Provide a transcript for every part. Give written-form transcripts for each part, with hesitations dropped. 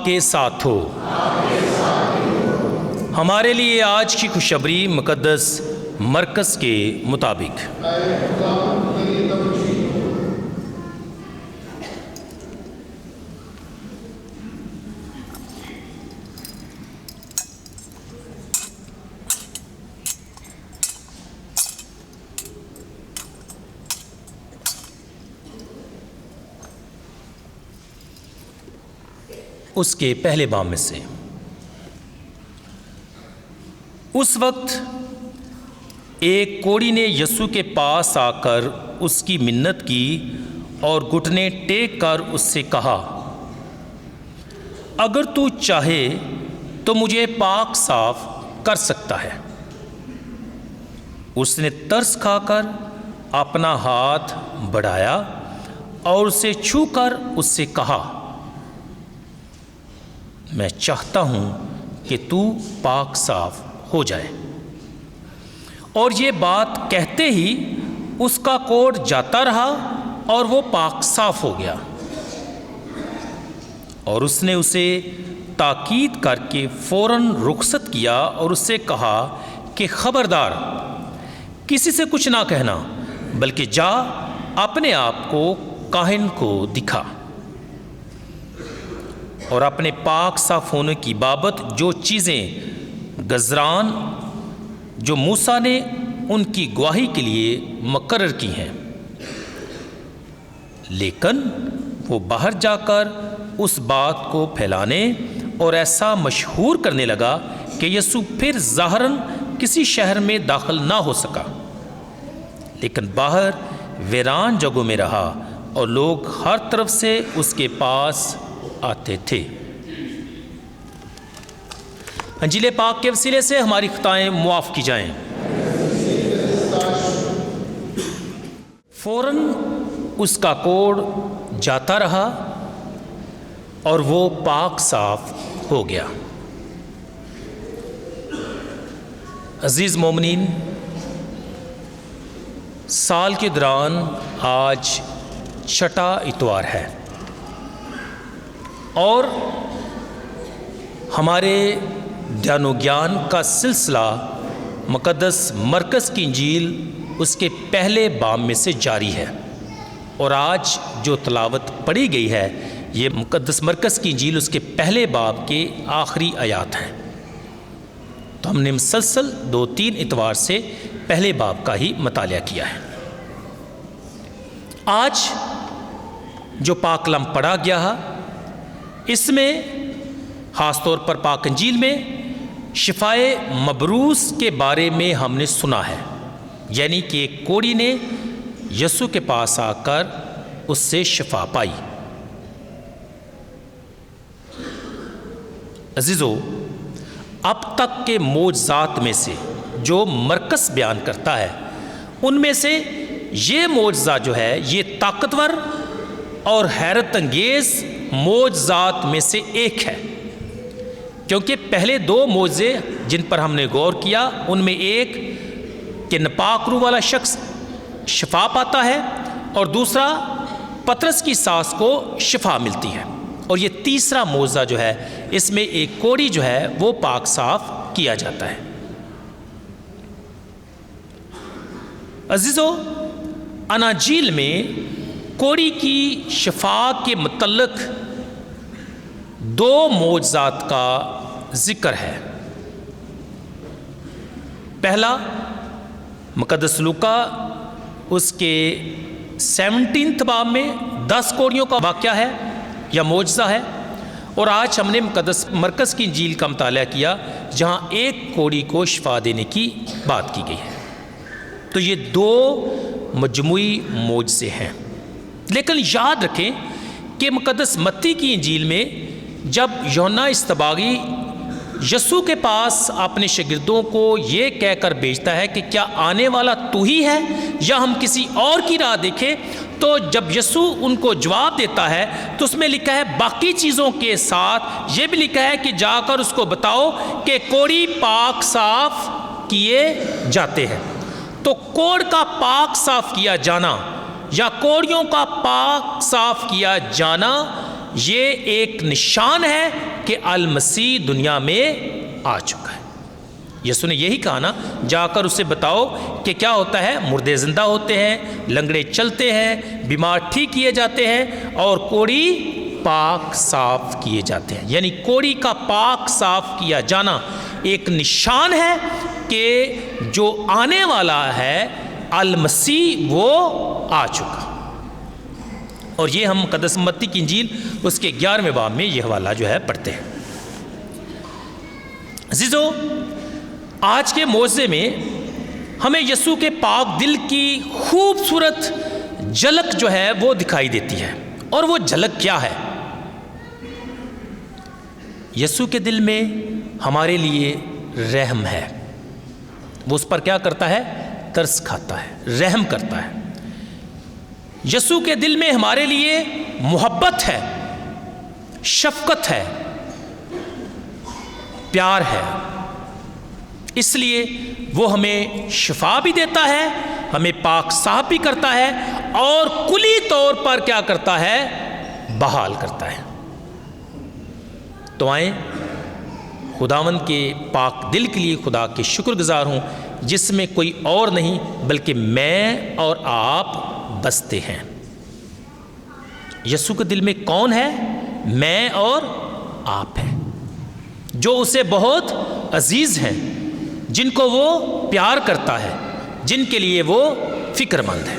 آپ کے ساتھ ہو۔ ہمارے لیے آج کی خوشخبری مقدس مرکز کے مطابق۔ اس کے پہلے باب میں سے۔ اس وقت ایک کوڑی نے یسوع کے پاس آ کر اس کی منت کی اور گھٹنے ٹیک کر اس سے کہا، اگر تو چاہے تو مجھے پاک صاف کر سکتا ہے۔ اس نے ترس کھا کر اپنا ہاتھ بڑھایا اور اسے چھو کر اس سے کہا، میں چاہتا ہوں کہ تو پاک صاف ہو جائے۔ اور یہ بات کہتے ہی اس کا کوڑ جاتا رہا اور وہ پاک صاف ہو گیا۔ اور اس نے اسے تاکید کر کے فوراً رخصت کیا اور اس سے کہا کہ خبردار، کسی سے کچھ نہ کہنا، بلکہ جا اپنے آپ کو کاہن کو دکھا، اور اپنے پاک صاف ہونے کی بابت جو چیزیں گزران جو موسیٰ نے ان کی گواہی کے لیے مقرر کی ہیں۔ لیکن وہ باہر جا کر اس بات کو پھیلانے اور ایسا مشہور کرنے لگا کہ یسوع پھر ظاہراً کسی شہر میں داخل نہ ہو سکا، لیکن باہر ویران جگہوں میں رہا اور لوگ ہر طرف سے اس کے پاس آتے تھے۔ انجیل پاک کے وسیلے سے ہماری خطائیں معاف کی جائیں۔ فوراً اس کا کوڑ جاتا رہا اور وہ پاک صاف ہو گیا۔ عزیز مومنین، سال کے دوران آج چھٹا اتوار ہے اور ہمارے دھیان و گیان کا سلسلہ مقدس مرکز کی انجیل اس کے پہلے باب میں سے جاری ہے، اور آج جو تلاوت پڑھی گئی ہے یہ مقدس مرکز کی انجیل اس کے پہلے باب کے آخری آیات ہیں۔ تو ہم نے مسلسل 2-3 اتوار سے پہلے باب کا ہی مطالعہ کیا ہے۔ آج جو پاک کلام پڑھا گیا ہے، اس میں خاص طور پر پاک انجیل میں شفائے مبروس کے بارے میں ہم نے سنا ہے، یعنی کہ ایک کوڑی نے یسوع کے پاس آ کر اس سے شفا پائی۔ عزیزو، اب تک کے معجزات میں سے جو مرکز بیان کرتا ہے، ان میں سے یہ معجزہ جو ہے یہ طاقتور اور حیرت انگیز معجزات میں سے ایک ہے، کیونکہ پہلے 2 معجزے جن پر ہم نے غور کیا، ان میں ایک کہ ناپاک روح والا شخص شفا پاتا ہے، اور دوسرا پطرس کی ساس کو شفا ملتی ہے، اور یہ تیسرا معجزہ جو ہے اس میں ایک کوڑی جو ہے وہ پاک صاف کیا جاتا ہے۔ عزیزو، اناجیل میں کوڑی کی شفا کے متعلق 2 معجزات کا ذکر ہے۔ پہلا مقدس لوکا اس کے 17 باب میں 10 کوڑیوں کا واقعہ ہے یا معجزہ ہے، اور آج ہم نے مقدس مرکز کی انجیل کا مطالعہ کیا جہاں ایک کوڑی کو شفا دینے کی بات کی گئی ہے۔ تو یہ 2 مجموعی معجزے ہیں، لیکن یاد رکھیں کہ مقدس متی کی انجیل میں جب یوحنا اصطباغی یسوع کے پاس اپنے شاگردوں کو یہ کہہ کر بھیجتا ہے کہ کیا آنے والا تو ہی ہے یا ہم کسی اور کی راہ دیکھیں، تو جب یسوع ان کو جواب دیتا ہے تو اس میں لکھا ہے باقی چیزوں کے ساتھ یہ بھی لکھا ہے کہ جا کر اس کو بتاؤ کہ کوڑی پاک صاف کیے جاتے ہیں۔ تو کوڑ کا پاک صاف کیا جانا یا کوڑیوں کا پاک صاف کیا جانا یہ ایک نشان ہے کہ المسیح دنیا میں آ چکا ہے۔ یسوع نے یہی کہا نا، جا کر اسے بتاؤ کہ کیا ہوتا ہے، مردے زندہ ہوتے ہیں، لنگڑے چلتے ہیں، بیمار ٹھیک کیے جاتے ہیں اور کوڑی پاک صاف کیے جاتے ہیں۔ یعنی کوڑی کا پاک صاف کیا جانا ایک نشان ہے کہ جو آنے والا ہے المسیح وہ آ چکا۔ اور یہ ہم مقدس متی کی انجیل اس کے 11ویں باب میں یہ حوالہ جو ہے پڑھتے ہیں۔ عزیزو، آج کے موعظے میں ہمیں یسوع کے پاک دل کی خوبصورت جھلک جو ہے وہ دکھائی دیتی ہے۔ اور وہ جھلک کیا ہے؟ یسوع کے دل میں ہمارے لیے رحم ہے۔ وہ اس پر کیا کرتا ہے؟ ترس کھاتا ہے، رحم کرتا ہے۔ یسوع کے دل میں ہمارے لیے محبت ہے، شفقت ہے، پیار ہے۔ اس لیے وہ ہمیں شفا بھی دیتا ہے، ہمیں پاک صاف بھی کرتا ہے اور کلی طور پر کیا کرتا ہے؟ بحال کرتا ہے۔ تو آئیں خداوند کے پاک دل کے لیے خدا کے شکر گزار ہوں، جس میں کوئی اور نہیں بلکہ میں اور آپ بستے ہیں۔ یسوع کے دل میں کون ہے؟ میں اور آپ ہیں، جو اسے بہت عزیز ہیں، جن کو وہ پیار کرتا ہے، جن کے لیے وہ فکر مند ہے۔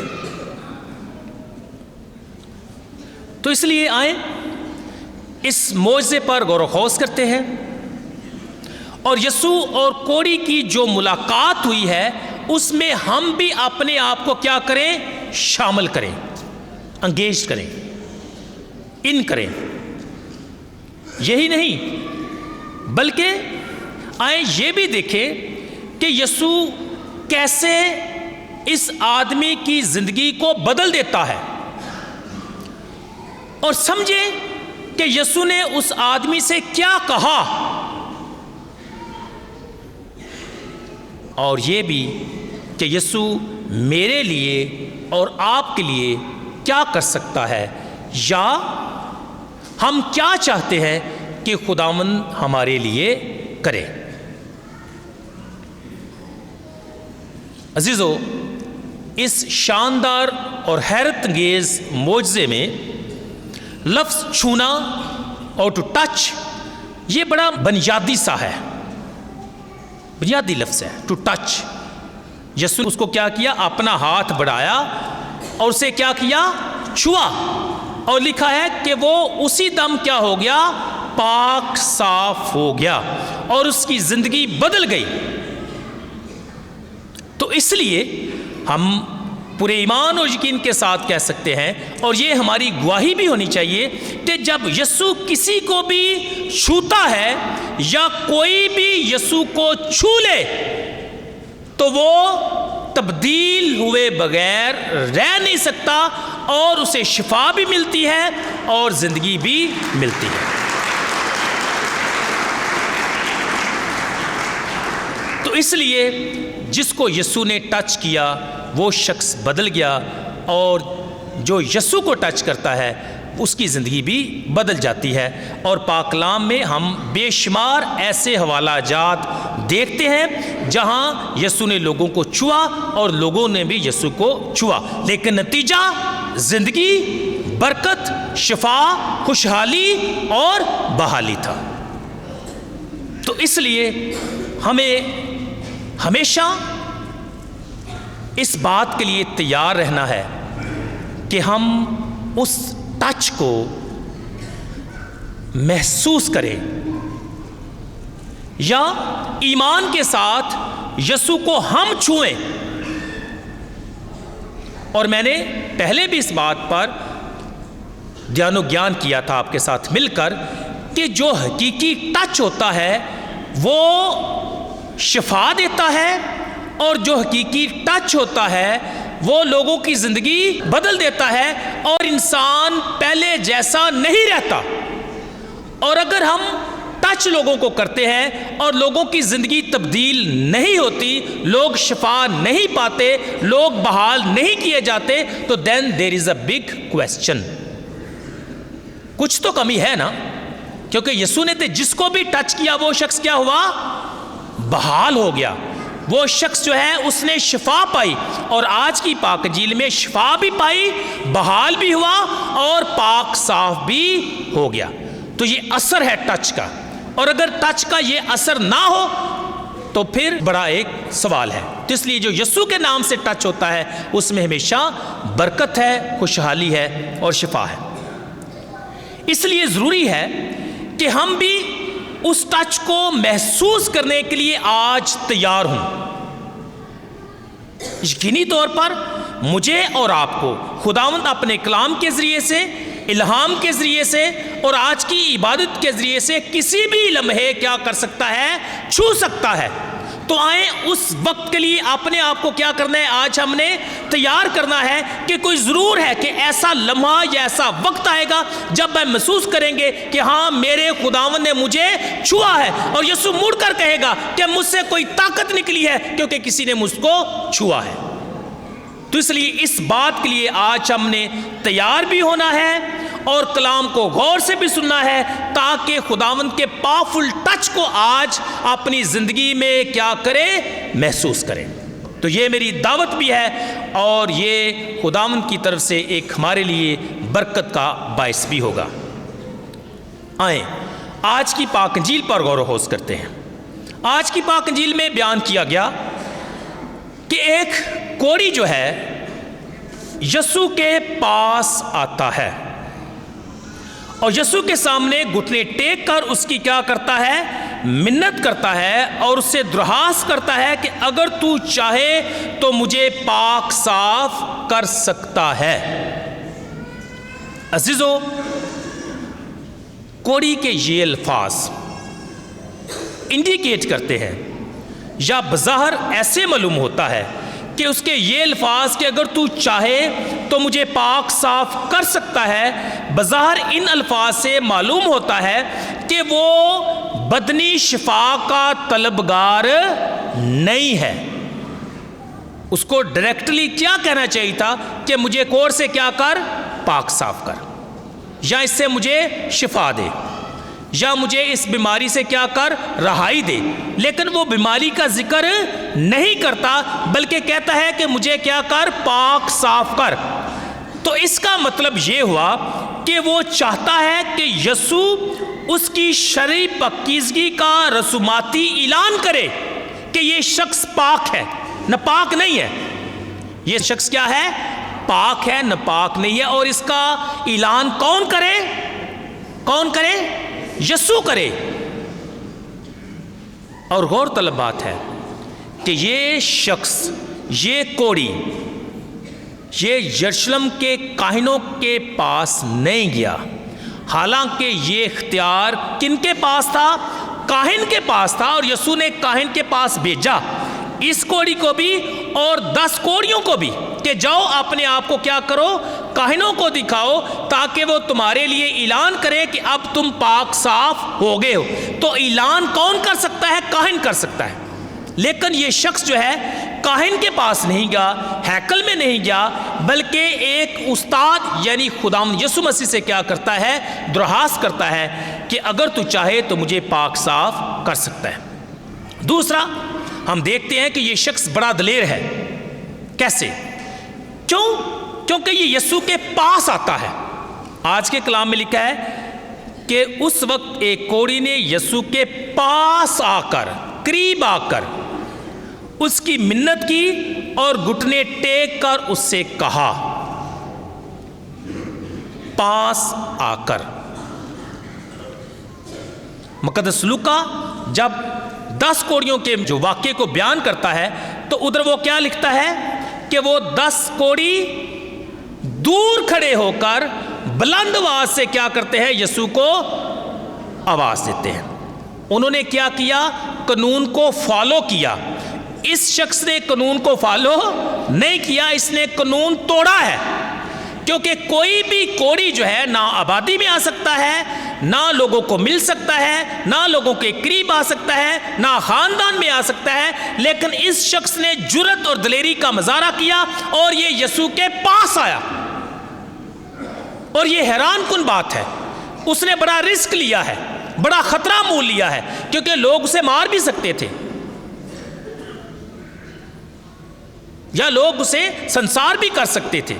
تو اس لیے آئیں اس معجزے پر غور و خوض کرتے ہیں، اور یسوع اور کوڑی کی جو ملاقات ہوئی ہے اس میں ہم بھی اپنے آپ کو کیا کریں؟ شامل کریں، انگیج کریں، ان کریں۔ یہی نہیں بلکہ آئیں یہ بھی دیکھیں کہ یسوع کیسے اس آدمی کی زندگی کو بدل دیتا ہے، اور سمجھیں کہ یسوع نے اس آدمی سے کیا کہا، اور یہ بھی کہ یسوع میرے لیے اور آپ کے لیے کیا کر سکتا ہے، یا ہم کیا چاہتے ہیں کہ خداوند ہمارے لیے کرے۔ عزیزو، اس شاندار اور حیرت انگیز معجزے میں لفظ چھونا اور ٹو ٹچ یہ بڑا بنیادی سا ہے، بنیادی لفظ ہے ٹو ٹچ۔ یسوع نے اس کو کیا کیا؟ اپنا ہاتھ بڑھایا اور اسے کیا کیا؟ چھوا، اور لکھا ہے کہ وہ اسی دم کیا ہو گیا؟ پاک صاف ہو گیا اور اس کی زندگی بدل گئی۔ تو اس لیے ہم پورے ایمان اور یقین کے ساتھ کہہ سکتے ہیں، اور یہ ہماری گواہی بھی ہونی چاہیے، کہ جب یسوع کسی کو بھی چھوتا ہے یا کوئی بھی یسوع کو چھو لے تو وہ تبدیل ہوئے بغیر رہ نہیں سکتا، اور اسے شفا بھی ملتی ہے اور زندگی بھی ملتی ہے۔ تو اس لیے جس کو یسوع نے ٹچ کیا وہ شخص بدل گیا، اور جو یسوع کو ٹچ کرتا ہے اس کی زندگی بھی بدل جاتی ہے۔ اور پاک کلام میں ہم بے شمار ایسے حوالہ جات دیکھتے ہیں جہاں یسوع نے لوگوں کو چھوا اور لوگوں نے بھی یسوع کو چھوا، لیکن نتیجہ زندگی، برکت، شفا، خوشحالی اور بحالی تھا۔ تو اس لیے ہمیں ہمیشہ اس بات کے لیے تیار رہنا ہے کہ ہم اس ٹچ کو محسوس کریں، یا ایمان کے ساتھ یسوع کو ہم چھوئیں۔ اور میں نے پہلے بھی اس بات پر دھیان و گیان کیا تھا آپ کے ساتھ مل کر کہ جو حقیقی ٹچ ہوتا ہے وہ شفا دیتا ہے، اور جو حقیقی ٹچ ہوتا ہے وہ لوگوں کی زندگی بدل دیتا ہے، اور انسان پہلے جیسا نہیں رہتا۔ اور اگر ہم ٹچ لوگوں کو کرتے ہیں اور لوگوں کی زندگی تبدیل نہیں ہوتی، لوگ شفا نہیں پاتے، لوگ بحال نہیں کیے جاتے، تو دین دیر از اے بگ کویسچن۔ کچھ تو کمی ہے نا، کیونکہ یسوع نے جس کو بھی ٹچ کیا وہ شخص کیا ہوا؟ بحال ہو گیا، وہ شخص جو ہے اس نے شفا پائی، اور آج کی پاک انجیل میں شفا بھی پائی، بحال بھی ہوا اور پاک صاف بھی ہو گیا۔ تو یہ اثر ہے ٹچ کا، اور اگر ٹچ کا یہ اثر نہ ہو تو پھر بڑا ایک سوال ہے۔ تو اس لیے جو یسوع کے نام سے ٹچ ہوتا ہے اس میں ہمیشہ برکت ہے، خوشحالی ہے اور شفا ہے۔ اس لیے ضروری ہے کہ ہم بھی اس ٹچ کو محسوس کرنے کے لیے آج تیار ہوں۔ یقینی طور پر مجھے اور آپ کو خداوند اپنے کلام کے ذریعے سے، الہام کے ذریعے سے اور آج کی عبادت کے ذریعے سے کسی بھی لمحے کیا کر سکتا ہے؟ چھو سکتا ہے۔ تو آئیں اس وقت کے لیے اپنے آپ کو کیا کرنا ہے؟ آج ہم نے تیار کرنا ہے کہ کوئی ضرور ہے کہ ایسا لمحہ یا ایسا وقت آئے گا جب میں محسوس کریں گے کہ ہاں میرے خداوند نے مجھے چھوا ہے، اور یسوع مڑ کر کہے گا کہ مجھ سے کوئی طاقت نکلی ہے کیونکہ کسی نے مجھ کو چھوا ہے۔ تو اس لیے اس بات کے لیے آج ہم نے تیار بھی ہونا ہے اور کلام کو غور سے بھی سننا ہے، تاکہ خداوند کے پاورفل ٹچ کو آج اپنی زندگی میں کیا کرے؟ محسوس کریں۔ تو یہ میری دعوت بھی ہے اور یہ خداوند کی طرف سے ایک ہمارے لیے برکت کا باعث بھی ہوگا۔ آئیں آج کی پاک انجیل پر غور و خوض کرتے ہیں۔ آج کی پاک انجیل میں بیان کیا گیا کہ ایک کوڑی جو ہے یسوع کے پاس آتا ہے اور یسوع کے سامنے گھٹنے ٹیک کر اس کی کیا کرتا ہے؟ منت کرتا ہے اور اس سے درخواست کرتا ہے کہ اگر تو چاہے تو مجھے پاک صاف کر سکتا ہے۔ عزیزو، کوڑی کے یہ الفاظ انڈیکیٹ کرتے ہیں یا بظاہر ایسے معلوم ہوتا ہے کہ اس کے یہ الفاظ کہ اگر تو چاہے تو مجھے پاک صاف کر سکتا ہے، بظاہر ان الفاظ سے معلوم ہوتا ہے کہ وہ بدنی شفا کا طلبگار نہیں ہے۔ اس کو ڈائریکٹلی کیا کہنا چاہیے تھا کہ مجھے کوڑ سے کیا کر؟ پاک صاف کر، یا اس سے مجھے شفا دے، یا مجھے اس بیماری سے کیا کر؟ رہائی دے۔ لیکن وہ بیماری کا ذکر نہیں کرتا بلکہ کہتا ہے کہ مجھے کیا کر؟ پاک صاف کر۔ تو اس کا مطلب یہ ہوا کہ وہ چاہتا ہے کہ یسوع اس کی شرعی پاکیزگی کا رسوماتی اعلان کرے کہ یہ شخص پاک ہے، ناپاک نہیں ہے۔ یہ شخص کیا ہے؟ پاک ہے، ناپاک نہیں ہے۔ اور اس کا اعلان کون کرے؟ کون کرے؟ یسوع کرے۔ اور غور طلب بات ہے کہ یہ شخص، یہ کوڑی، یہ یروشلم کے کاہنوں کے پاس نہیں گیا، حالانکہ یہ اختیار کن کے پاس تھا؟ کاہن کے پاس تھا، اور یسوع نے کاہن کے پاس بھیجا اس کوڑی کو بھی اور 10 کوڑیوں کو بھی کہ جاؤ اپنے آپ کو کیا کرو؟ کاہنوں کو دکھاؤ تاکہ وہ تمہارے لیے اعلان کرے کہ اب تم پاک صاف ہو گئے ہو۔ تو اعلان کون کر سکتا ہے؟ کاہن کر سکتا ہے۔ لیکن یہ شخص جو ہے کاہن کے پاس نہیں گیا، ہیکل میں نہیں گیا، بلکہ ایک استاد یعنی خداوند یسوع مسیح سے کیا کرتا ہے؟ درخواست کرتا ہے کہ اگر تو چاہے تو مجھے پاک صاف کر سکتا ہے۔ دوسرا، ہم دیکھتے ہیں کہ یہ شخص بڑا دلیر ہے۔ کیسے؟ کیوں؟ کیونکہ یہ یسوع کے پاس آتا ہے۔ آج کے کلام میں لکھا ہے کہ اس وقت ایک کوڑی نے یسوع کے پاس آ کر، قریب آ کر اس کی منت کی اور گھٹنے ٹیک کر اس سے کہا، پاس آ کر۔ مقدس لوکا جب 10 کوڑیوں کے جو واقعے کو بیان کرتا ہے تو ادھر وہ کیا لکھتا ہے کہ وہ 10 کوڑی دور کھڑے ہو کر بلند آواز سے کیا کرتے ہیں؟ یسوع کو آواز دیتے ہیں۔ انہوں نے کیا کیا؟ قانون کو فالو کیا۔ اس شخص نے قانون کو فالو نہیں کیا، اس نے قانون توڑا ہے، کیونکہ کوئی بھی کوڑی جو ہے نہ آبادی میں آ سکتا ہے، نہ لوگوں کو مل سکتا ہے، نہ لوگوں کے قریب آ سکتا ہے، نہ خاندان میں آ سکتا ہے، لیکن اس شخص نے جرأت اور دلیری کا مظاہرہ کیا اور یہ یسوع کے پاس آیا۔ اور یہ حیران کن بات ہے اس نے بڑا رسک لیا ہے، بڑا خطرہ مول لیا ہے، کیونکہ لوگ اسے مار بھی سکتے تھے یا لوگ اسے سنسار بھی کر سکتے تھے،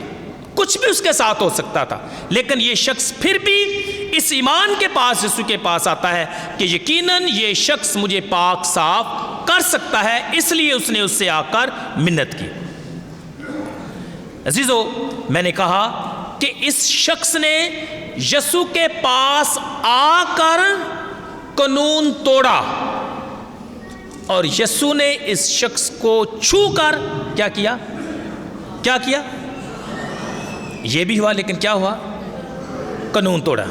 کچھ بھی اس کے ساتھ ہو سکتا تھا، لیکن یہ شخص پھر بھی اس ایمان کے پاس، یسوع کے پاس آتا ہے کہ یقیناً یہ شخص مجھے پاک صاف کر سکتا ہے، اس لیے اس نے اس سے آ کر منت کی۔ عزیزو، میں نے کہا کہ اس شخص نے یسوع کے پاس آ کر قانون توڑا، اور یسوع نے اس شخص کو چھو کر کیا کیا؟ کیا کیا؟ یہ بھی ہوا، لیکن کیا ہوا؟ قانون توڑا۔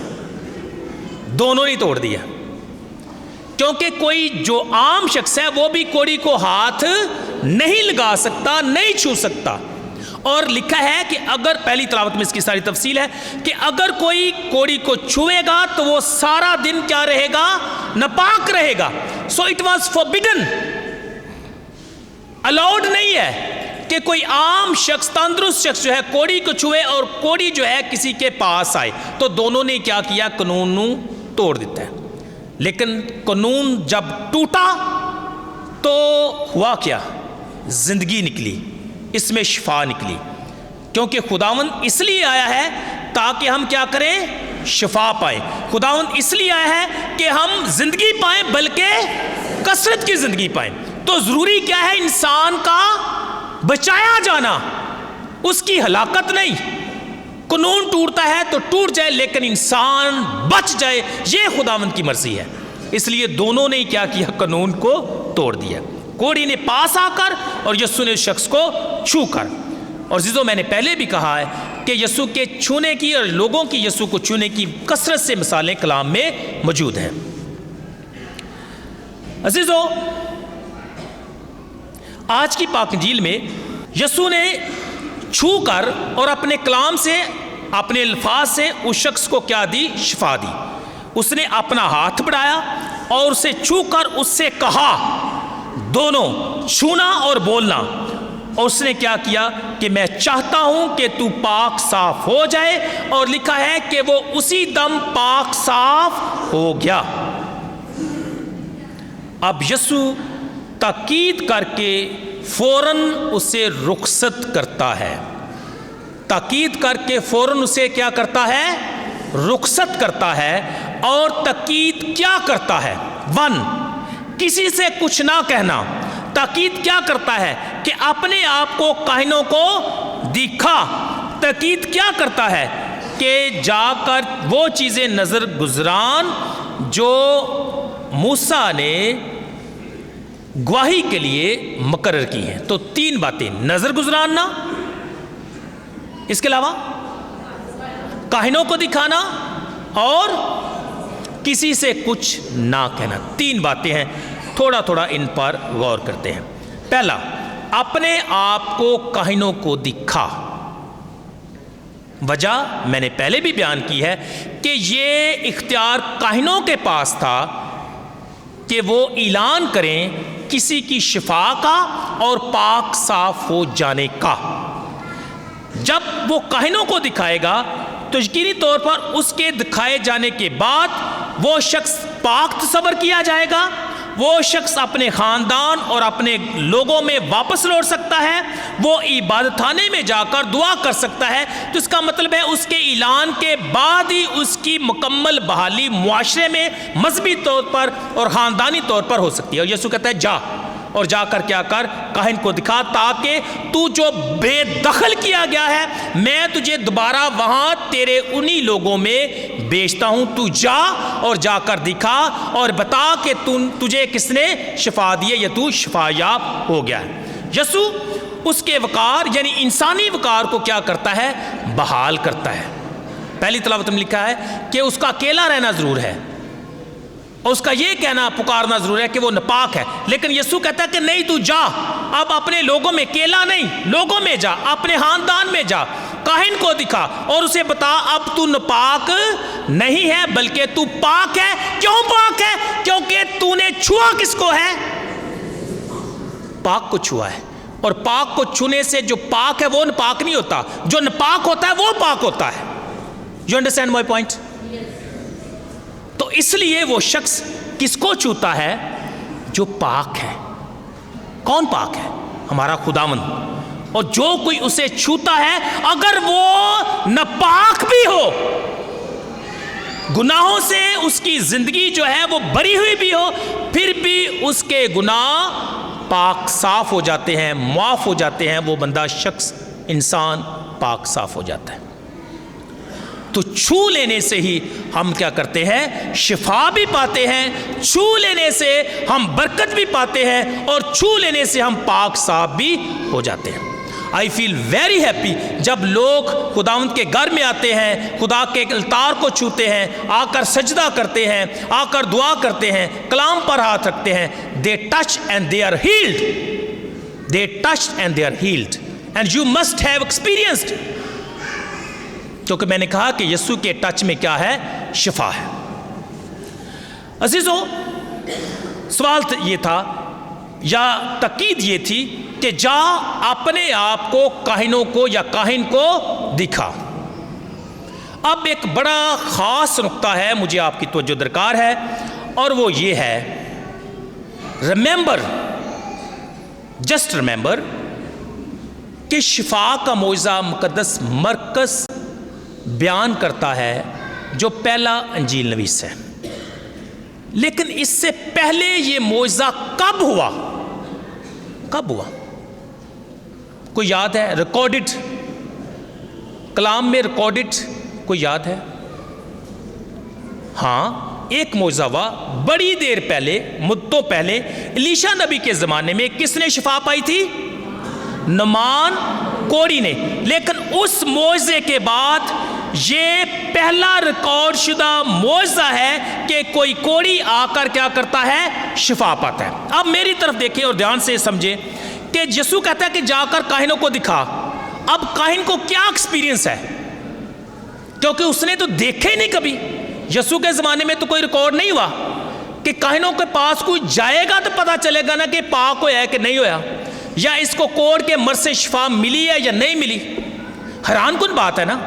دونوں نے توڑ دیا، کیونکہ کوئی جو عام شخص ہے وہ بھی کوڑی کو ہاتھ نہیں لگا سکتا، نہیں چھو سکتا، اور لکھا ہے کہ اگر، پہلی تلاوت میں اس کی ساری تفصیل ہے کہ اگر کوئی کوڑی کو چھوئے گا تو وہ سارا دن کیا رہے گا؟ ناپاک رہے گا۔ سو اٹ واز فوربڈن، الاؤڈ نہیں ہے کہ کوئی عام شخص، تندرست شخص جو ہے کوڑی کو چھوئے اور کوڑی جو ہے کسی کے پاس آئے۔ تو دونوں نے کیا کیا؟ قانون توڑ دیتا ہے۔ لیکن قانون جب ٹوٹا تو ہوا کیا؟ زندگی نکلی، اس میں شفا نکلی، کیونکہ خداوند اس لیے آیا ہے تاکہ ہم کیا کریں؟ شفا پائیں۔ خداوند اس لیے آیا ہے کہ ہم زندگی پائیں، بلکہ کثرت کی زندگی پائیں۔ تو ضروری کیا ہے؟ انسان کا بچایا جانا، اس کی ہلاکت نہیں۔ قانون ٹوٹتا ہے تو ٹوٹ جائے، لیکن انسان بچ جائے، یہ خداوند کی مرضی ہے۔ اس لیے دونوں نے کیا کیا؟ قانون کو توڑ دیا، کوڑی نے پاس آ کر اور یسوع نے اس شخص کو چھو کر۔ اور عزیزو، میں نے پہلے بھی کہا ہے کہ یسوع کے چھونے کی اور لوگوں کی یسوع کو چھونے کی کثرت سے مثالیں کلام میں موجود ہیں۔ عزیزو، آج کی پاک انجیل میں یسوع نے چھو کر اور اپنے کلام سے، اپنے الفاظ سے اس شخص کو کیا دی؟ شفا دی۔ اس نے اپنا ہاتھ بڑھایا اور اسے چھو کر اس سے کہا، دونوں چھونا اور بولنا، اور اس نے کیا کیا کہ میں چاہتا ہوں کہ تو پاک صاف ہو جائے، اور لکھا ہے کہ وہ اسی دم پاک صاف ہو گیا۔ اب یسوع تاکید کر کے فوراً اسے رخصت کرتا ہے، تاکید کر کے فوراً اسے کیا کرتا ہے؟ رخصت کرتا ہے۔ اور تاکید کیا کرتا ہے؟ 1، کسی سے کچھ نہ کہنا۔ تاکید کیا کرتا ہے؟ کہ اپنے آپ کو کاہنوں کو دکھا۔ تاکید کیا کرتا ہے؟ کہ جا کر وہ چیزیں نظر گزران جو موسیٰ نے گواہی کے لیے مقرر کی ہیں۔ تو 3 باتیں، نظر گزراننا، اس کے علاوہ کاہنوں کو دکھانا، اور کسی سے کچھ نہ کہنا۔ 3 باتیں ہیں، تھوڑا تھوڑا ان پر غور کرتے ہیں۔ پہلا، اپنے آپ کو کاہنوں کو دکھا۔ وجہ میں نے پہلے بھی بیان کی ہے کہ یہ اختیار کاہنوں کے پاس تھا کہ وہ اعلان کریں کسی کی شفا کا اور پاک صاف ہو جانے کا۔ جب وہ کاہنوں کو دکھائے گا تو یقینی طور پر اس کے دکھائے جانے کے بعد وہ شخص پاک تصور کیا جائے گا، وہ شخص اپنے خاندان اور اپنے لوگوں میں واپس لوٹ سکتا ہے، وہ عبادت خانے میں جا کر دعا کر سکتا ہے۔ تو اس کا مطلب ہے اس کے اعلان کے بعد ہی اس کی مکمل بحالی معاشرے میں مذہبی طور پر اور خاندانی طور پر ہو سکتی ہے۔ اور یسوع کہتا ہے جا، اور جا کر کیا کر؟ کاہن کو دکھا، تاکہ تو جو بے دخل کیا گیا ہے میں تجھے دوبارہ وہاں تیرے انہی لوگوں میں بیچتا ہوں۔ تو جا اور جا کر دکھا اور بتا کہ تجھے کس نے شفا دی ہے یا تو شفا یاب ہو گیا ہے۔ یسوع اس کے وقار یعنی انسانی وقار کو کیا کرتا ہے؟ بحال کرتا ہے۔ پہلی تلاوت میں لکھا ہے کہ اس کا اکیلا رہنا ضرور ہے، اور اس کا یہ کہنا پکارنا ضرور ہے کہ وہ ناپاک ہے، لیکن یسوع کہتا ہے کہ نہیں، تو جا، اب اپنے لوگوں میں، اکیلا نہیں، لوگوں میں جا، اپنے خاندان میں جا، کاہن کو دکھا اور اسے بتا اب تو ناپاک نہیں ہے بلکہ تو پاک ہے۔ کیوں پاک ہے؟ کیونکہ تو نے چھوا کس کو ہے؟ پاک کو چھوا ہے، اور پاک کو چھونے سے جو پاک ہے وہ ناپاک نہیں ہوتا، جو ناپاک ہوتا ہے وہ پاک ہوتا ہے۔ You understand my point? اس لیے وہ شخص کس کو چھوتا ہے؟ جو پاک ہے۔ کون پاک ہے؟ ہمارا خداوند۔ اور جو کوئی اسے چھوتا ہے اگر وہ ناپاک بھی ہو، گناہوں سے اس کی زندگی جو ہے وہ بری ہوئی بھی ہو، پھر بھی اس کے گناہ پاک صاف ہو جاتے ہیں، معاف ہو جاتے ہیں، وہ بندہ، شخص، انسان پاک صاف ہو جاتا ہے۔ تو چھو لینے سے ہی ہم کیا کرتے ہیں؟ شفا بھی پاتے ہیں، چھو لینے سے ہم برکت بھی پاتے ہیں، اور چھو لینے سے ہم پاک صاف بھی ہو جاتے ہیں۔ آئی فیل ویری ہیپی جب لوگ خداوند کے گھر میں آتے ہیں، خدا کے التار کو چھوتے ہیں، آ کر سجدہ کرتے ہیں، آ کر دعا کرتے ہیں، کلام پر ہاتھ رکھتے ہیں۔ they touch and they are healed. they touched and they are healed. and you must have experienced. کیونکہ میں نے کہا کہ یسوع کے ٹچ میں کیا ہے؟ شفا ہے۔ عزیزو، سوال یہ تھا یا تاکید یہ تھی کہ جا اپنے آپ کو کاہنوں کو یا کاہن کو دکھا۔ اب ایک بڑا خاص نقطہ ہے، مجھے آپ کی توجہ درکار ہے، اور وہ یہ ہے، ریممبر، جسٹ ریممبر کہ شفا کا معجزہ مقدس مرکز بیان کرتا ہے جو پہلا انجیل نویس ہے، لیکن اس سے پہلے یہ معجزہ کب ہوا؟ کب ہوا؟ کوئی یاد ہے؟ ریکارڈڈ، کلام میں ریکارڈڈ کوئی یاد ہے؟ ہاں، ایک معجزہ ہوا بڑی دیر پہلے، مدتوں پہلے، الیشا نبی کے زمانے میں۔ کس نے شفا پائی تھی؟ نعمان کوڑی نے۔ لیکن اس معجزے کے بعد یہ پہلا ریکارڈ شدہ معجزہ ہے کہ کوئی کوڑی آ کر کیا کرتا ہے؟ شفا پاتا ہے۔ اب میری طرف دیکھیں اور دھیان سے سمجھیں کہ یسوع کہتا ہے کہ جا کر کاہنوں کو دکھا۔ اب کاہن کو کیا ایکسپیرینس ہے؟ کیونکہ اس نے تو دیکھے ہی نہیں کبھی۔ یسوع کے زمانے میں تو کوئی ریکارڈ نہیں ہوا کہ کاہنوں کے پاس کوئی جائے گا تو پتا چلے گا نا کہ پاک ہوا ہے کہ نہیں ہوا، یا اس کو کوڑ کے مرض سے شفا ملی ہے یا نہیں ملی۔ حیران کن بات ہے نا،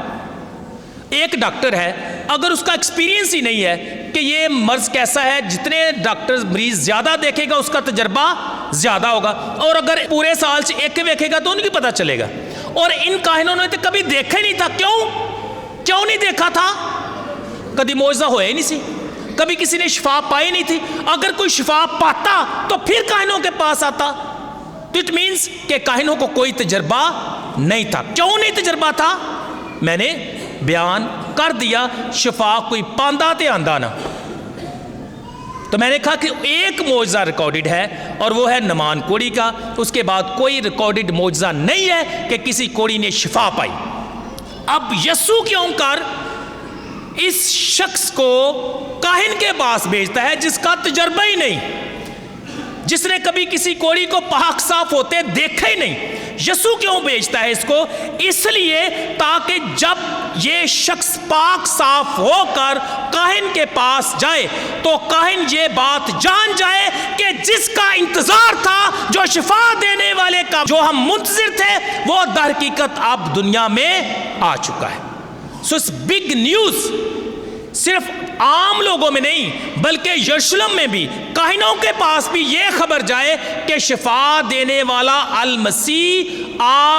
ایک ڈاکٹر ہے، اگر اس کا ایکسپیرینس ہی نہیں ہے کہ یہ مرض کیسا ہے، جتنے ڈاکٹر مریض زیادہ دیکھے گا اس کا تجربہ زیادہ ہوگا، اور اگر پورے سال سے ایک دیکھے گا تو ان کی پتہ چلے گا۔ اور ان کاہنوں نے تو کبھی دیکھا نہیں تھا۔ کیوں نہیں دیکھا تھا؟ کبھی معجزہ ہوا ہی نہیں سی، کبھی کسی نے شفا پائی نہیں تھی۔ اگر کوئی شفا پاتا تو پھر کاہنوں کے پاس آتا، تو اٹ مینس کہ کاہنوں کو کوئی تجربہ نہیں تھا۔ کیوں نہیں تجربہ تھا؟ میں نے بیان کر دیا، شفا کوئی پاندہ تے آندہ نہ۔ تو میں نے کہا کہ ایک معجزہ ریکارڈڈ ہے اور وہ ہے نعمان کوڑی کا۔ اس کے بعد کوئی ریکارڈڈ معجزہ نہیں ہے کہ کسی کوڑی نے شفا پائی۔ اب یسوع کیوں کر اس شخص کو کاہن کے پاس بھیجتا ہے جس کا تجربہ ہی نہیں، جس نے کبھی کسی کوڑی کو پاک صاف ہوتے دیکھا ہی نہیں؟ یسوع کیوں بھیجتا ہے اس کو؟ اس لیے تاکہ جب یہ شخص پاک صاف ہو کر کاہن کے پاس جائے تو کاہن یہ بات جان جائے کہ جس کا انتظار تھا، جو شفا دینے والے کا جو ہم منتظر تھے، وہ در حقیقت اب دنیا میں آ چکا ہے۔ سو اس بگ نیوز صرف عام لوگوں میں نہیں بلکہ یروشلم میں بھی، کاہنوں کے پاس بھی یہ خبر جائے کہ شفا دینے والا المسیح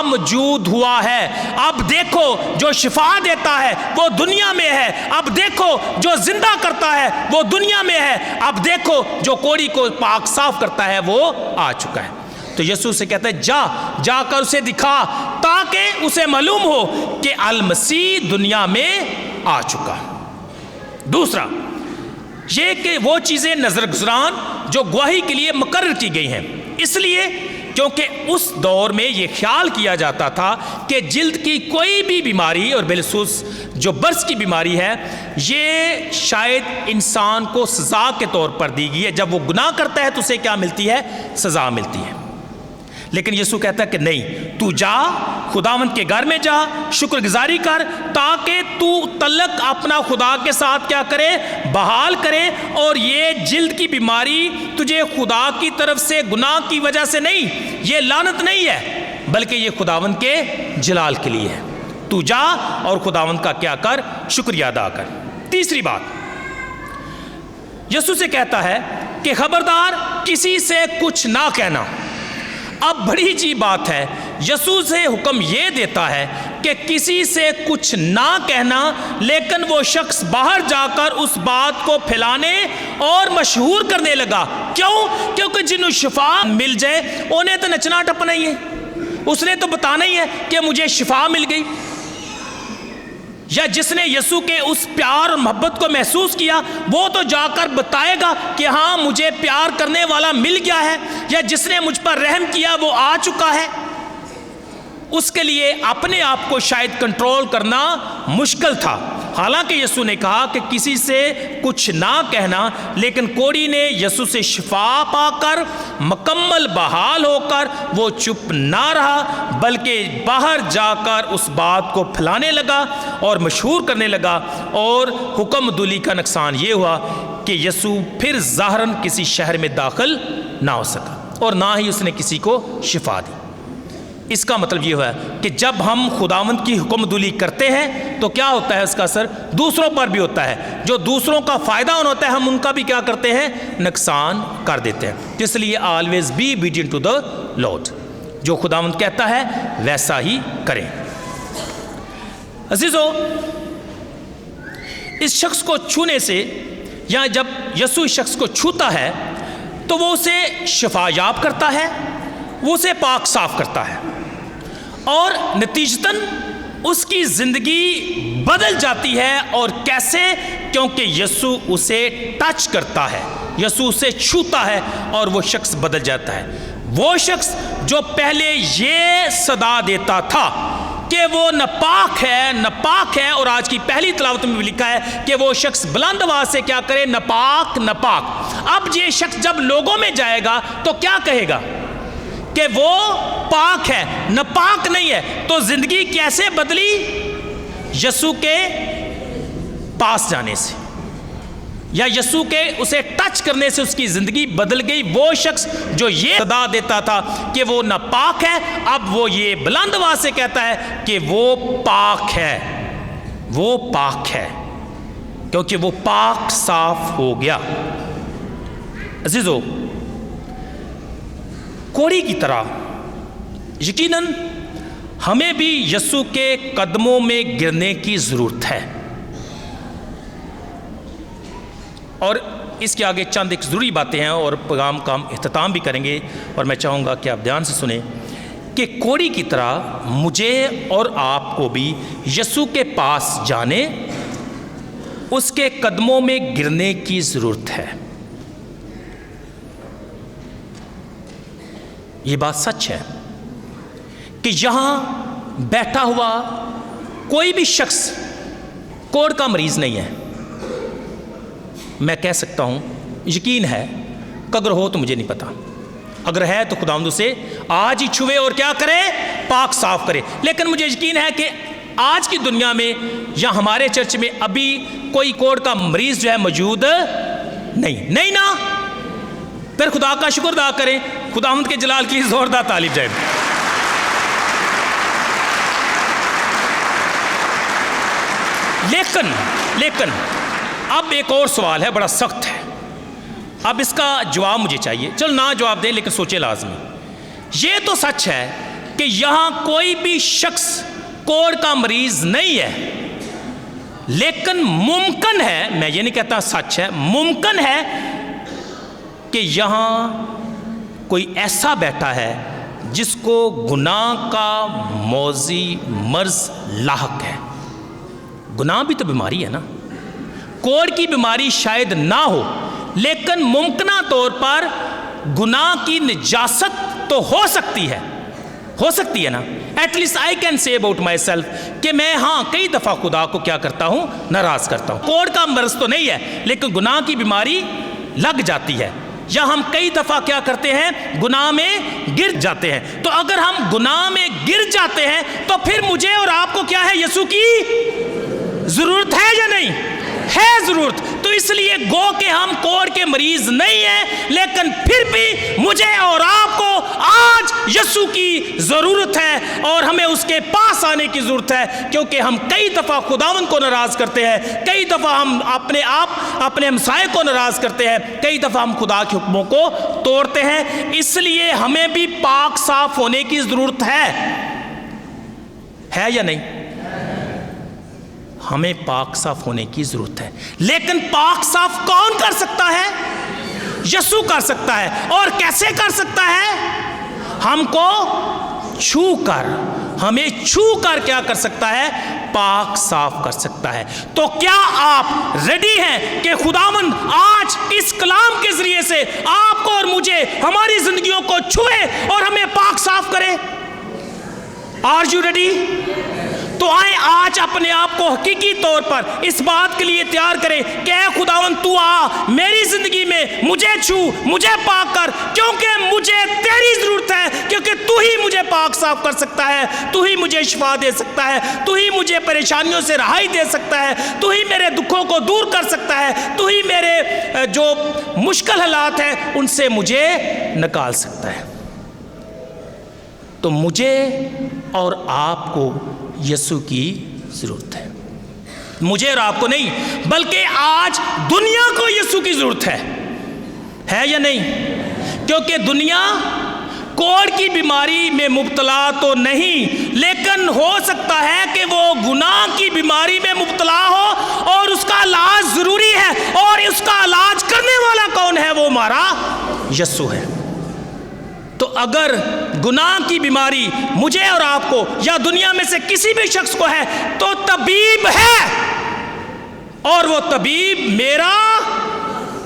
موجود ہوا ہے۔ اب دیکھو جو شفا دیتا ہے وہ دنیا میں ہے، اب دیکھو جو زندہ کرتا ہے وہ دنیا میں ہے، اب دیکھو جو کوڑی کو پاک صاف کرتا ہے وہ آ چکا ہے۔ تو یسوع سے کہتا ہے جا کر اسے دکھا تاکہ اسے معلوم ہو کہ المسیح دنیا میں آ چکا۔ دوسرا یہ کہ وہ چیزیں نظر گزران جو گواہی کے لیے مقرر کی گئی ہیں، اس لیے کیونکہ اس دور میں یہ خیال کیا جاتا تھا کہ جلد کی کوئی بھی بیماری، اور بالخصوص جو برس کی بیماری ہے، یہ شاید انسان کو سزا کے طور پر دی گئی ہے۔ جب وہ گناہ کرتا ہے تو اسے کیا ملتی ہے؟ سزا ملتی ہے۔ لیکن یسوع کہتا ہے کہ نہیں، تو جا، خداوند کے گھر میں جا، شکر گزاری کر تاکہ تو تعلق اپنا خدا کے ساتھ کیا کرے؟ بحال کرے، اور یہ جلد کی بیماری تجھے خدا کی طرف سے گناہ کی وجہ سے نہیں، یہ لعنت نہیں ہے، بلکہ یہ خداوند کے جلال کے لیے ہے۔ تو جا اور خداوند کا کیا کر؟ شکریہ ادا کر۔ تیسری بات، یسوع سے کہتا ہے کہ خبردار کسی سے کچھ نہ کہنا۔ اب بڑی عجیب بات ہے، یسوع سے حکم یہ دیتا ہے کہ کسی سے کچھ نہ کہنا، لیکن وہ شخص باہر جا کر اس بات کو پھیلانے اور مشہور کرنے لگا۔ کیوں؟ کیونکہ جنہوں شفا مل جائے انہیں تو نچنا ٹپنا ہی ہے، اس نے تو بتانا ہی ہے کہ مجھے شفا مل گئی۔ یا جس نے یسوع کے اس پیار اور محبت کو محسوس کیا وہ تو جا کر بتائے گا کہ ہاں مجھے پیار کرنے والا مل گیا ہے، یا جس نے مجھ پر رحم کیا وہ آ چکا ہے۔ اس کے لیے اپنے آپ کو شاید کنٹرول کرنا مشکل تھا، حالانکہ یسوع نے کہا کہ کسی سے کچھ نہ کہنا، لیکن کوڑی نے یسوع سے شفا پا کر مکمل بحال ہو کر وہ چپ نہ رہا، بلکہ باہر جا کر اس بات کو پھیلانے لگا اور مشہور کرنے لگا۔ اور حکم دلی کا نقصان یہ ہوا کہ یسوع پھر ظاہراً کسی شہر میں داخل نہ ہو سکا اور نہ ہی اس نے کسی کو شفا دی۔ اس کا مطلب یہ ہوا کہ جب ہم خداوند کی حکم دلی کرتے ہیں تو کیا ہوتا ہے، اس کا اثر دوسروں پر بھی ہوتا ہے۔ جو دوسروں کا فائدہ ہوتا ہے ہم ان کا بھی کیا کرتے ہیں، نقصان کر دیتے ہیں۔ اس لیے always be obedient to the Lord, جو خداوند کہتا ہے ویسا ہی کریں۔ عزیزو، اس شخص کو چھونے سے، یا جب یسوع اس شخص کو چھوتا ہے تو وہ اسے شفا یاب کرتا ہے، وہ اسے پاک صاف کرتا ہے، اور نتیجتاً اس کی زندگی بدل جاتی ہے۔ اور کیسے؟ کیونکہ یسوع اسے ٹچ کرتا ہے، یسوع اسے چھوتا ہے اور وہ شخص بدل جاتا ہے۔ وہ شخص جو پہلے یہ صدا دیتا تھا کہ وہ ناپاک ہے، ناپاک ہے، اور آج کی پہلی تلاوت میں بھی لکھا ہے کہ وہ شخص بلند آواز سے کیا کرے، ناپاک ناپاک۔ اب یہ شخص جب لوگوں میں جائے گا تو کیا کہے گا کہ وہ پاک ہے، ناپاک نہیں ہے۔ تو زندگی کیسے بدلی؟ یسوع کے پاس جانے سے، یا یسوع کے اسے ٹچ کرنے سے اس کی زندگی بدل گئی۔ وہ شخص جو یہ صدا دیتا تھا کہ وہ ناپاک ہے، اب وہ یہ بلند آواز سے کہتا ہے کہ وہ پاک ہے، وہ پاک ہے، کیونکہ وہ پاک صاف ہو گیا۔ عزیزو، کوڑی کی طرح یقیناً ہمیں بھی یسوع کے قدموں میں گرنے کی ضرورت ہے۔ اور اس کے آگے چند ایک ضروری باتیں ہیں اور پیغام کا ہم اختتام بھی کریں گے، اور میں چاہوں گا کہ آپ دھیان سے سنیں کہ کوڑی کی طرح مجھے اور آپ کو بھی یسوع کے پاس جانے، اس کے قدموں میں گرنے کی ضرورت ہے۔ یہ بات سچ ہے کہ یہاں بیٹھا ہوا کوئی بھی شخص کوڑ کا مریض نہیں ہے۔ میں کہہ سکتا ہوں، یقین ہے کہ اگر ہو تو مجھے نہیں پتا، اگر ہے تو خداوند اسے آج ہی چھوئے اور کیا کرے، پاک صاف کرے۔ لیکن مجھے یقین ہے کہ آج کی دنیا میں یا ہمارے چرچ میں ابھی کوئی کوڑ کا مریض جو ہے موجود نہیں نا؟ پھر خدا کا شکر ادا کریں، خداوند کے جلال کی زوردار تعریف جائے۔ لیکن اب ایک اور سوال ہے، بڑا سخت ہے، اب اس کا جواب مجھے چاہیے۔ چل نہ جواب دیں لیکن سوچے لازمی۔ یہ تو سچ ہے کہ یہاں کوئی بھی شخص کوڑ کا مریض نہیں ہے، لیکن ممکن ہے، میں یہ نہیں کہتا سچ ہے، ممکن ہے کہ یہاں کوئی ایسا بیٹھا ہے جس کو گناہ کا موذی مرض لاحق ہے۔ گناہ بھی تو بیماری ہے نا، کوڑ کی بیماری شاید نہ ہو، لیکن ممکنہ طور پر گناہ کی نجاست تو ہو سکتی ہے نا۔ At least I can say about myself کہ میں کئی دفعہ خدا کو کیا کرتا ہوں، ناراض کرتا ہوں۔ کوڑ کا مرض تو نہیں ہے لیکن گناہ کی بیماری لگ جاتی ہے، یا ہم کئی دفعہ کیا کرتے ہیں، گناہ میں گر جاتے ہیں۔ تو اگر ہم گناہ میں گر جاتے ہیں تو پھر مجھے اور آپ کو کیا ہے، یسوع کی ضرورت ہے یا نہیں ہے؟ ضرورت۔ تو اس لیے گو کہ ہم کوڑ کے مریض نہیں ہیں، لیکن پھر بھی مجھے اور آپ کو آج یسوع کی ضرورت ہے اور ہمیں اس کے پاس آنے کی ضرورت ہے، کیونکہ ہم کئی دفعہ خداوند کو ناراض کرتے ہیں، کئی دفعہ ہم اپنے اپنے ہمسائے کو ناراض کرتے ہیں، کئی دفعہ ہم خدا کے حکموں کو توڑتے ہیں۔ اس لیے ہمیں بھی پاک صاف ہونے کی ضرورت ہے یا نہیں؟ ہمیں پاک صاف ہونے کی ضرورت ہے، لیکن پاک صاف کون کر سکتا ہے؟ یسوع کر سکتا ہے۔ اور کیسے کر سکتا ہے؟ ہم کو چھو کر، ہمیں چھو کر کیا کر سکتا ہے؟ پاک صاف کر سکتا ہے۔ تو کیا آپ ریڈی ہیں کہ خداوند آج اس کلام کے ذریعے سے آپ کو اور مجھے، ہماری زندگیوں کو چھوئے اور ہمیں پاک صاف کرے؟ Are you ready? تو آئیں آج اپنے آپ کو حقیقی طور پر اس بات کے لیے تیار کریں کہ اے خداوند تو آ میری زندگی میں، مجھے چھو، مجھے پاک کر، کیونکہ مجھے تیری ضرورت ہے، کیونکہ تو ہی مجھے پاک صاف کر سکتا ہے، تو ہی مجھے شفا دے سکتا ہے، تو ہی مجھے پریشانیوں سے رہائی دے سکتا ہے، تو ہی میرے دکھوں کو دور کر سکتا ہے، تو ہی میرے جو مشکل حالات ہیں ان سے مجھے نکال سکتا ہے۔ تو مجھے اور آپ کو یسوع کی ضرورت ہے، مجھے اور آپ کو نہیں، بلکہ آج دنیا کو یسوع کی ضرورت ہے یا نہیں؟ کیونکہ دنیا کوڑ کی بیماری میں مبتلا تو نہیں، لیکن ہو سکتا ہے کہ وہ گناہ کی بیماری میں مبتلا ہو اور اس کا علاج ضروری ہے، اور اس کا علاج کرنے والا کون ہے؟ وہ ہمارا یسوع ہے۔ تو اگر گناہ کی بیماری مجھے اور آپ کو یا دنیا میں سے کسی بھی شخص کو ہے تو طبیب ہے، اور وہ طبیب میرا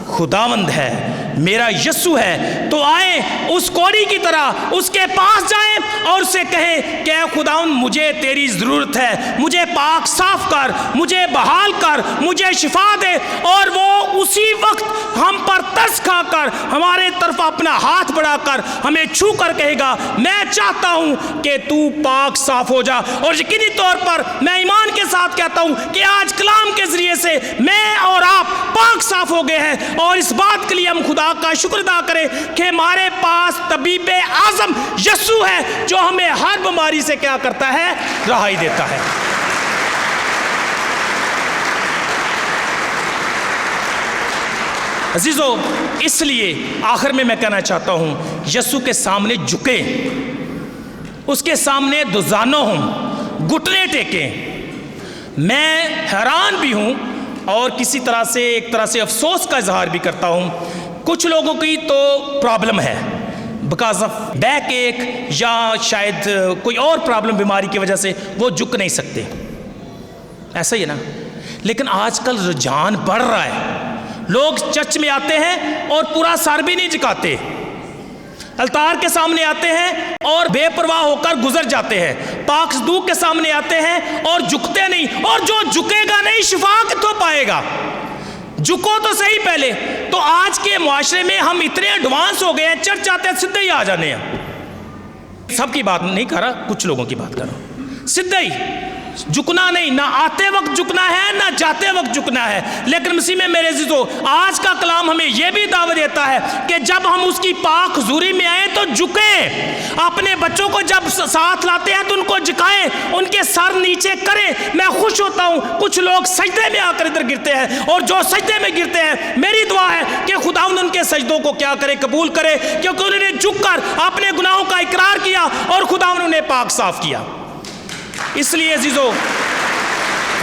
خداوند ہے، میرا یسوع ہے۔ تو آئیں اس کوڑی کی طرح اس کے پاس جائیں اور اسے کہیں کہ اے خداوند مجھے تیری ضرورت ہے، مجھے پاک صاف کر، مجھے بحال کر، مجھے شفا دے۔ اور وہ اسی وقت ہم پر ترس کھا کر ہمارے طرف اپنا ہاتھ بڑھا کر ہمیں چھو کر کہے گا میں چاہتا ہوں کہ تو پاک صاف ہو جا۔ اور یقینی طور پر میں ایمان کے ساتھ کہتا ہوں کہ آج کلام کے ذریعے سے میں اور آپ پاک صاف ہو گئے ہیں، اور اس بات کے لیے ہم خدا کا شکر ادا کریں کہ ہمارے پاس طبیب اعظم یسوع ہے جو ہمیں ہر بیماری سے کیا کرتا ہے؟ رہائی دیتا ہے۔ عزیزو، اس لیے آخر میں کہنا چاہتا ہوں یسوع کے سامنے جھکیں، اس کے سامنے دوزانوں ہوں، گھٹنے ٹیکیں۔ میں حیران بھی ہوں اور کسی طرح سے ایک طرح سے افسوس کا اظہار بھی کرتا ہوں، کچھ لوگوں کی تو پرابلم ہے بیکاز آف بیک ایک یا شاید کوئی اور پرابلم، بیماری کی وجہ سے وہ جھک نہیں سکتے، ایسا ہی ہے نا۔ لیکن آج کل رجحان بڑھ رہا ہے، لوگ چرچ میں آتے ہیں اور پورا سر بھی نہیں جھکاتے، التار کے سامنے آتے ہیں اور بے پرواہ ہو کر گزر جاتے ہیں، پاک صدوق کے سامنے آتے ہیں اور جھکتے نہیں، اور جو جھکے گا نہیں شفا کتوں پائے گا؟ جھکو تو صحیح پہلے۔ تو آج کے معاشرے میں ہم اتنے ایڈوانس ہو گئے ہیں، چرچ آتے ہیں سدھے ہی آ جانے ہیں۔ سب کی بات نہیں کر رہا، کچھ لوگوں کی بات کر رہا ہوں، سدھے ہی جھکنا نہیں، نہ آتے وقت جھکنا ہے نہ جاتے وقت جھکنا ہے۔ لیکن مسیح میں میرے عزیزو، آج کا کلام ہمیں یہ بھی دعوت دیتا ہے کہ جب ہم اس کی پاک حضوری میں آئیں تو جھکیں، اپنے بچوں کو جب ساتھ لاتے ہیں تو ان کو جھکائیں، ان کے سر نیچے کریں۔ میں خوش ہوتا ہوں کچھ لوگ سجدے میں آ کر ادھر گرتے ہیں، اور جو سجدے میں گرتے ہیں میری دعا ہے کہ خداوند ان کے سجدوں کو کیا کرے؟ قبول کرے، کیونکہ انہوں نے جھک کر اپنے گناہوں کا اقرار کیا اور خداوند انہیں پاک صاف کیا۔ اس لیے عزیزو،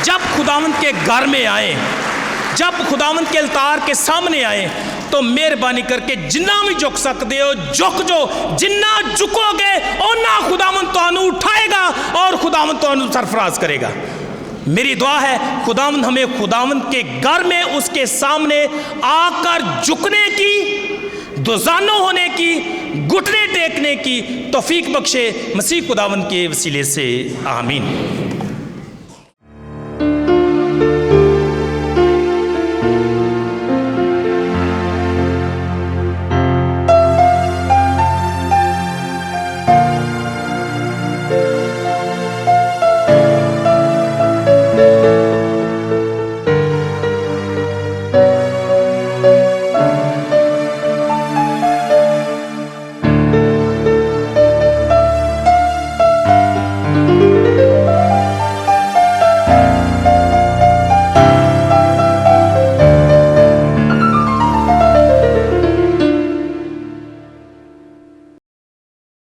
جب خداوند کے گھر میں آئیں، جب خداوند کے التار کے سامنے آئیں تو مہربانی کر کے جنہ بھی جھک سکتے ہو جھک جو، جنہ جھکو گے اُنہ خداوند تانوں اٹھائے گا اور خداوند تانوں سرفراز کرے گا۔ میری دعا ہے خداوند ہمیں خداوند کے گھر میں اس کے سامنے آ کر جھکنے کی، دوزانوں ہونے کی، گھٹنے ٹیکنے کی توفیق بخشے، مسیح خداوند کے وسیلے سے آمین۔